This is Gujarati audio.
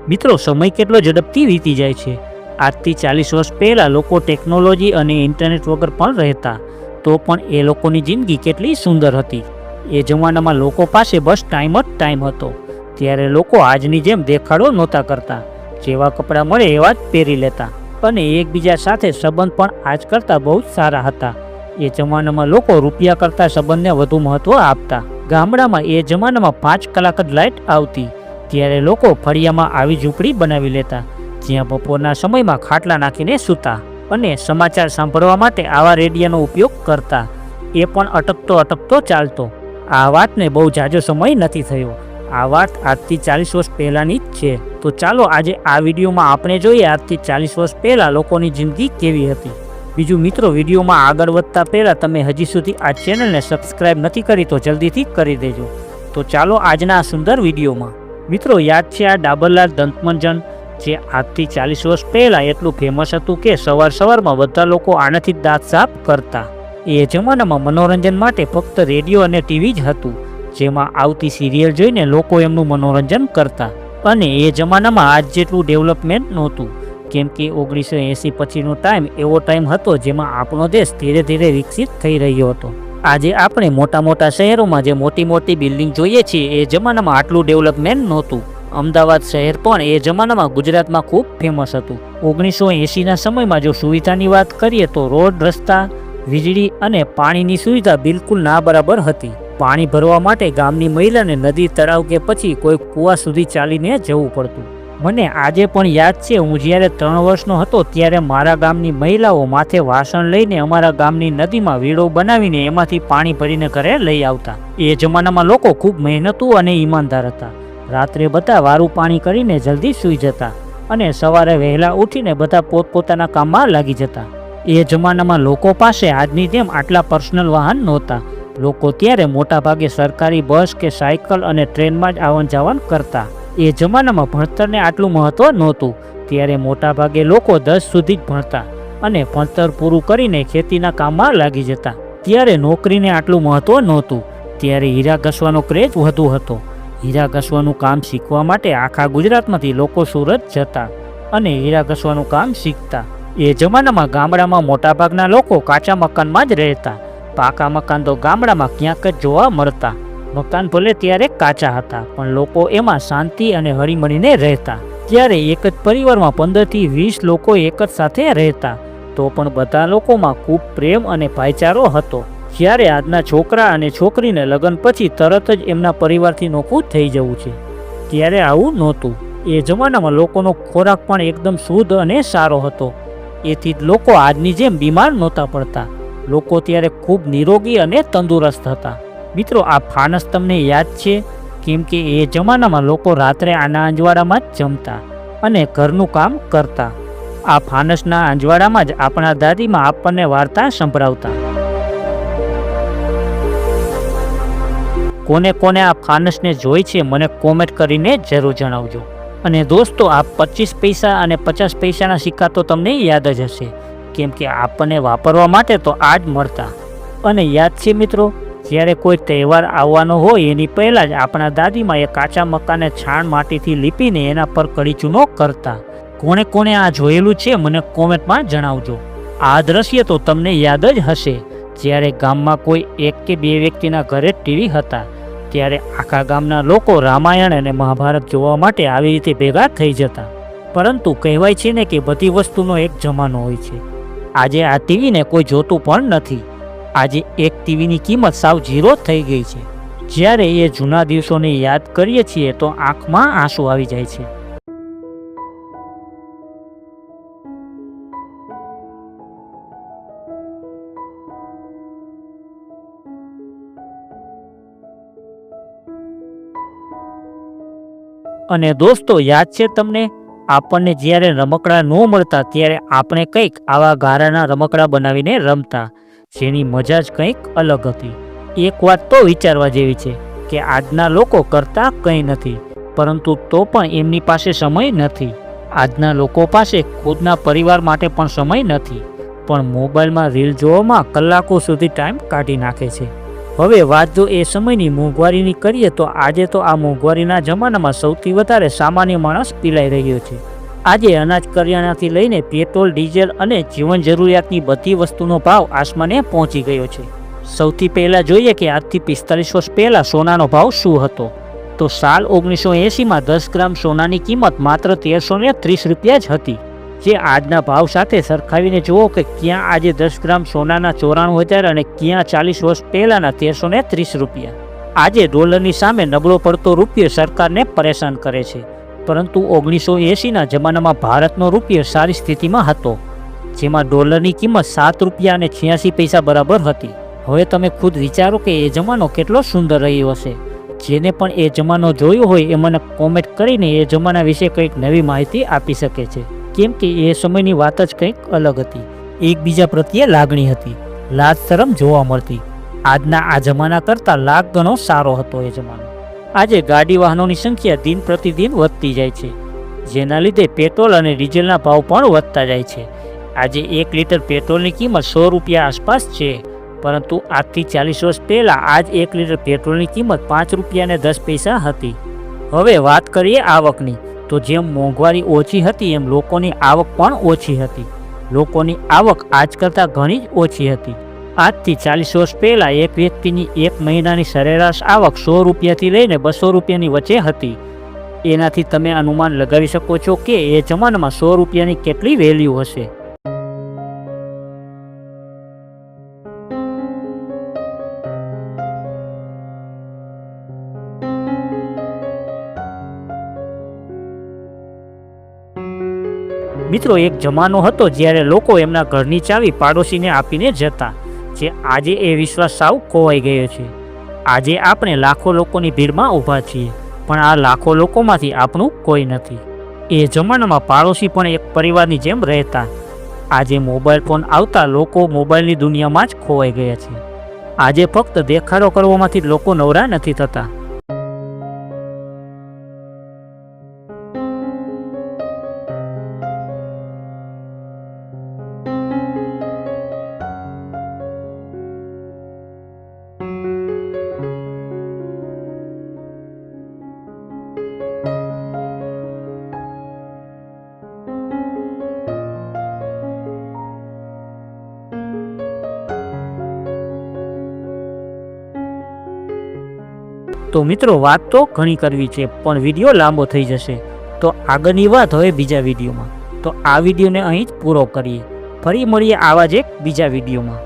મિત્રો, સમય કેટલો ઝડપથી વીતી જાય છે। આજથી 40 વર્ષ પહેલાં લોકો ટેકનોલોજી અને ઇન્ટરનેટ વગર પણ રહેતા, તો પણ એ લોકોની જિંદગી કેટલી સુંદર હતી। એ જમાનામાં લોકો પાસે બસ ટાઈમ જ ટાઈમ હતો। ત્યારે લોકો આજની જેમ દેખાડો નહોતા કરતા, જેવા કપડાં મળે એવા જ પહેરી લેતા અને એકબીજા સાથે સંબંધ પણ આજ કરતાં બહુ જ સારા હતા। એ જમાનામાં લોકો રૂપિયા કરતાં સંબંધને વધુ મહત્ત્વ આપતા। ગામડામાં એ જમાનામાં 5 કલાક જ લાઇટ આવતી, ત્યારે લોકો ફળિયામાં આવી ઝૂંપડી બનાવી લેતા, જ્યાં બપોરના સમયમાં ખાટલા નાખીને સૂતા અને સમાચાર સાંભળવા માટે આવા રેડિયોનો ઉપયોગ કરતા। એ પણ અટકતો ચાલતો। આ વાતને બહુ ઝાઝો સમય નથી થયો। આ વાત આજથી 40 વર્ષ પહેલાંની જ છે। તો ચાલો આજે આ વિડીયોમાં આપણે જોઈએ આજથી 40 વર્ષ પહેલાં લોકોની જિંદગી કેવી હતી। બીજું મિત્રો, વિડીયોમાં આગળ વધતા પહેલાં તમે હજી સુધી આ ચેનલને સબસ્ક્રાઈબ નથી કરી તો જલ્દીથી કરી દેજો। તો ચાલો આજના આ સુંદર વિડીયોમાં। મિત્રો, યાદ છે આ ડાબરલાલ દંતમંજન, જે આજથી 40 વર્ષ પહેલાં એટલું ફેમસ હતું કે સવારમાં બધા લોકો આનાથી જ દાંત સાફ કરતા। એ જમાનામાં મનોરંજન માટે ફક્ત રેડિયો અને ટીવી જ હતું, જેમાં આવતી સિરિયલ જોઈને લોકો એમનું મનોરંજન કરતા। અને એ જમાનામાં આજ જેટલું ડેવલપમેન્ટ નહોતું, કેમ કે 1980 પછીનો ટાઈમ એવો ટાઈમ હતો જેમાં આપણો દેશ ધીરે ધીરે વિકસિત થઈ રહ્યો હતો। આજે આપણે મોટા શહેરોમાં જે મોટી બિલ્ડિંગ જોઈએ છીએ, એ જમાનામાં આટલું ડેવલપમેન્ટ નહોતું। અમદાવાદ શહેર પણ એ જમાનામાં ગુજરાતમાં ખૂબ ફેમસ હતું। 1980ના સમયમાં જો સુવિધાની વાત કરીએ તો રોડ, રસ્તા, વીજળી અને પાણીની સુવિધા બિલકુલ ના બરાબર હતી। પાણી ભરવા માટે ગામની મહિલાને નદી, તળાવ કે પછી કોઈ કૂવા સુધી ચાલીને જવું પડતું। મને આજે પણ યાદ છે, હું જ્યારે 3 વર્ષનો હતો ત્યારે મારા ગામની મહિલાઓ માથે વાસણ લઈને અમારા ગામની નદીમાં વીડો બનાવીને એમાંથી પાણી ભરીને ઘરે લઈ આવતા। એ જમાનામાં લોકો ખૂબ મહેનતુ અને ઈમાનદાર હતા। રાત્રે બધા વારું પાણી કરીને જલ્દી સૂઈ જતા અને સવારે વહેલા ઉઠીને બધા પોતપોતાના કામમાં લાગી જતા। એ જમાનામાં લોકો પાસે આજની જેમ આટલા પર્સનલ વાહન નહોતા। લોકો ત્યારે મોટાભાગે સરકારી બસ કે સાયકલ અને ટ્રેનમાં જ આવન જાવન કરતા। એ જમાનામાં ભણતરને આટલું મહત્ત્વ નહોતું, ત્યારે મોટાભાગે લોકો 10 સુધી જ ભણતા અને ભણતર પૂરું કરીને ખેતીના કામમાં લાગી જતા। ત્યારે નોકરીને આટલું મહત્ત્વ નહોતું, ત્યારે હીરા ઘસવાનો ક્રેઝ વધુ હતો। હીરા ઘસવાનું કામ શીખવા માટે આખા ગુજરાતમાંથી લોકો સુરત જતા અને હીરા ઘસવાનું કામ શીખતા। એ જમાનામાં ગામડામાં મોટાભાગના લોકો કાચા મકાનમાં જ રહેતા। પાકા મકાન તો ગામડામાં ક્યાંક જ જોવા મળતા। મકાન ભલે ત્યારે કાચા હતા, પણ લોકો એમાં શાંતિ અને હળીમળીને રહેતા। ત્યારે એક જ પરિવારમાં 15 થી 20 લોકો એક જ સાથે રહેતા, તો પણ બધા લોકોમાં ખૂબ પ્રેમ અને ભાઈચારો હતો। જ્યારે આજના છોકરા અને છોકરીને લગ્ન પછી તરત જ એમના પરિવારથી નોખું થઈ જવું છે, ત્યારે આવું નહોતું। એ જમાનામાં લોકોનો ખોરાક પણ એકદમ શુદ્ધ અને સારો હતો, એથી જ લોકો આજની જેમ બીમાર નહોતા પડતા। લોકો ત્યારે ખૂબ નિરોગી અને તંદુરસ્ત હતા। મિત્રો, આ ફાનસ તમને યાદ છે, કેમ કે એ જમાનામાં લોકો રાત્રે આના અંજવાળામાં જ જમતા અને ઘરનું કામ કરતા। આ ફાનસના અંજવાળામાં જ આપણા દાદીમાં આપણને વાર્તા સંભળાવતા। કોને આ ફાનસને જોઈ છે મને કોમેન્ટ કરીને જરૂર જણાવજો। અને દોસ્તો, આ 25 પૈસા અને 50 પૈસાના સિક્કા તો તમને યાદ જ હશે, કેમ કે આપણને વાપરવા માટે તો આ જ મળતા। અને યાદ છે મિત્રો, જ્યારે કોઈ તહેવાર આવવાનો હોય એની પહેલાં જ આપણા દાદીમાં એ કાચા મકાને છાણ માટીથી લીપીને એના પર કડી ચૂનો કરતા। કોણે આ જોયેલું છે મને કોમેન્ટમાં જણાવજો। આ દ્રશ્ય તો તમને યાદ જ હશે, જ્યારે ગામમાં કોઈ 1 કે 2 વ્યક્તિના ઘરે ટીવી હતા, ત્યારે આખા ગામના લોકો રામાયણ અને મહાભારત જોવા માટે આવી રીતે ભેગા થઈ જતા। પરંતુ કહેવાય છે ને કે બધી વસ્તુનો એક જમાનો હોય છે। આજે આ ટીવીને કોઈ જોતું પણ નથી। આજે એક ટીવીની કિંમત સાવ 0 થઈ ગઈ છે। જ્યારે એ જૂના દિવસોને યાદ કરીએ છીએ તો આંખમાં આંસુ આવી જાય છે। અને દોસ્તો, યાદ છે તમને, આપણને જ્યારે રમકડા ન મળતા ત્યારે આપણે કંઈક આવા ગારાના રમકડા બનાવીને રમતા, જેની મજા જ કંઈક અલગ હતી। એક વાત તો વિચારવા જેવી છે કે આજના લોકો કરતા કંઈ નથી, પરંતુ તો પણ એમની પાસે સમય નથી। આજના લોકો પાસે ખુદના પરિવાર માટે પણ સમય નથી, પણ મોબાઈલમાં રીલ જોવામાં કલાકો સુધી ટાઈમ કાઢી નાખે છે। હવે વાત જો એ સમયની મોંઘવારીની કરીએ તો આજે તો આ મોંઘવારીના જમાનામાં સૌથી વધારે સામાન્ય માણસ પીલાઈ રહ્યો છે. આજે અનાજ કરિયાણાથી લઈને પેટ્રોલ, ડીઝલ અને જીવન જરૂરિયાતની બધી વસ્તુનો ભાવ આસમાને પહોંચી ગયો છે. સૌથી પહેલાં જોઈએ કે આજથી 45 વર્ષ પહેલાં સોનાનો ભાવ શું હતો. તો સાલ 1980માં 10 ગ્રામ સોનાની કિંમત માત્ર 1330 રૂપિયા જ હતી. જે આજના ભાવ સાથે સરખાવીને જુઓ કે ક્યાં આજે 10 ગ્રામ સોનાના 94,000 અને ક્યાં 40 વર્ષ પહેલાંના 1330 રૂપિયા. આજે ડોલરની સામે નબળો પડતો રૂપિયો સરકારને પરેશાન કરે છે. પરંતુ 1980ના જમાનામાં ભારતનો રૂપિયો સારી સ્થિતિમાં હતો, જેમાં ડોલરની કિંમત 7 રૂપિયા અને 86 પૈસા બરાબર હતી. હવે તમે ખુદ વિચારો કે એ જમાનો કેટલો સુંદર રહ્યો હશે. જેને પણ એ જમાનો જોયો હોય એ મને કોમેન્ટ કરીને એ જમાના વિશે કંઈક નવી માહિતી આપી શકે છે. કેમ કે એ સમયની વાત જ કંઈક અલગ હતી. એકબીજા પ્રત્યે લાગણી હતી, લાજ શરમ જોવા મળતી. આજના આ જમાના કરતાં લાખ ગણો સારો હતો એ જમાનો. આજે ગાડી વાહનોની સંખ્યા દિન પ્રતિદિન વધતી જાય છે, જેના લીધે પેટ્રોલ અને ડીઝલના ભાવ પણ વધતા જાય છે. આજે 1 લીટર પેટ્રોલની કિંમત 100 રૂપિયા આસપાસ છે, પરંતુ આજથી 40 વર્ષ પહેલાં આજ 1 લીટર પેટ્રોલની કિંમત 5 રૂપિયા અને 10 પૈસા હતી. હવે વાત કરીએ આવકની, તો જેમ મોંઘવારી ઓછી હતી એમ લોકોની આવક પણ ઓછી હતી. લોકોની આવક આજ કરતાં ઘણી જ ઓછી હતી. આજથી 40 વર્ષ પહેલાં એક વ્યક્તિની એક મહિનાની સરેરાશ આવક 100 રૂપિયાથી લઈને 200 રૂપિયાની વચ્ચે હતી. એનાથી તમે અનુમાન લગાવી શકો છો કે એ જમાનામાં 100 રૂપિયાની કેટલી વેલ્યુ હશે. મિત્રો, એક જમાનો હતો જ્યારે લોકો એમના ઘરની ચાવી પાડોશીને આપીને જતા, જે આજે એ વિશ્વાસ સાવ ખોવાઈ ગયો છે. આજે આપણે લાખો લોકોની ભીડમાં ઊભા છીએ, પણ આ લાખો લોકોમાંથી આપણું કોઈ નથી. એ જમાનામાં પાડોશી પણ એક પરિવારની જેમ રહેતા. આજે મોબાઈલ ફોન આવતા લોકો મોબાઈલની દુનિયામાં જ ખોવાઈ ગયા છે. આજે ફક્ત દેખાડો કરવામાંથી લોકો નવરા નથી થતા. તો મિત્રો, વાત તો ઘણી કરવી છે, પણ વિડીયો લાંબો થઈ જશે. તો આગળની વાત હવે બીજા વિડીયોમાં. તો આ વિડીયોને અહીં જ પૂરો કરીએ. ફરી મળીએ આવા જ એક બીજા વિડીયોમાં.